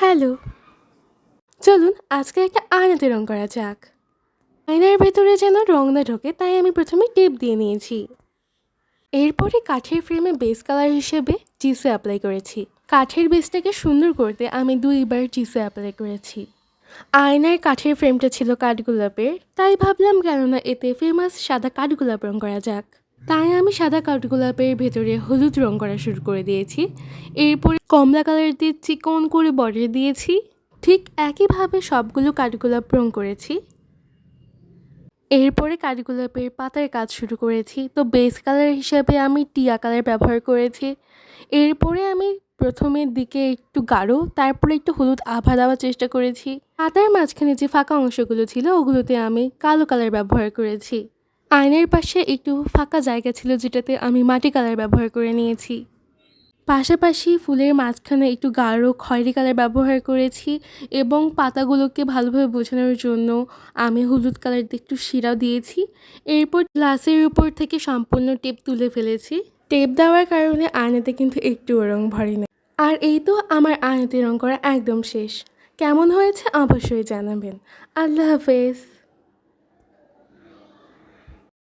Hello, চলুন আজকে একটা আয়নাতে রং করা যাক। আয়নার ভেতরে যেন রং না ঢোকে তাই আমি প্রথমে টেপ দিয়ে নিয়েছি। এরপরে কাঠের ফ্রেমে বেস কালার হিসেবে চিসু অ্যাপ্লাই করেছি। কাঠের বেসটাকে সুন্দর করতে আমি 2বার চিসু অ্যাপ্লাই করেছি। আয়নার কাঠের ফ্রেমটা ছিল কাঠগোলাপের, তাই ভাবলাম কেননা এতে ফেমাস সাদা কাঠগোলাপ রং করা যাক। তাই আমি সাদা কাঠগোলাপের ভেতরে হলুদ রং করা শুরু করে দিয়েছি। এরপরে কমলা কালার দিয়ে চিকন করে বর্ডার দিয়েছি। ঠিক একইভাবে সবগুলো কাঠগোলাপ রং করেছি। এরপরে কাঠগোলাপের পাতার কাজ শুরু করেছি। তো বেস কালার হিসেবে আমি টিয়া কালার ব্যবহার করেছি। এরপরে আমি প্রথমের দিকে একটু গাঢ়, তারপরে একটু হলুদ আভা দেওয়ার চেষ্টা করেছি। পাতার মাঝখানে যে ফাঁকা অংশগুলো ছিল ওগুলোতে আমি কালো কালার ব্যবহার করেছি। আয়নার পাশে একটু ফাঁকা জায়গা ছিল যেটাতে আমি মাটি কালার ব্যবহার করে নিয়েছি। পাশাপাশি ফুলের মাঝখানে একটু গাঢ় খয়েরি কালার ব্যবহার করেছি এবং পাতাগুলোকে ভালোভাবে বোঝানোর জন্য আমি হলুদ কালার দিয়ে একটু শিরা দিয়েছি। এরপর গ্লাসের উপর থেকে সম্পূর্ণ টেপ তুলে ফেলেছি। টেপ দেওয়ার কারণে আয়নাতে কিন্তু একটুও রং ভরেনি। আর এই তো আমার আয়নাতে রং করা একদম শেষ। কেমন হয়েছে অবশ্যই জানাবেন। আল্লাহ হাফেজ।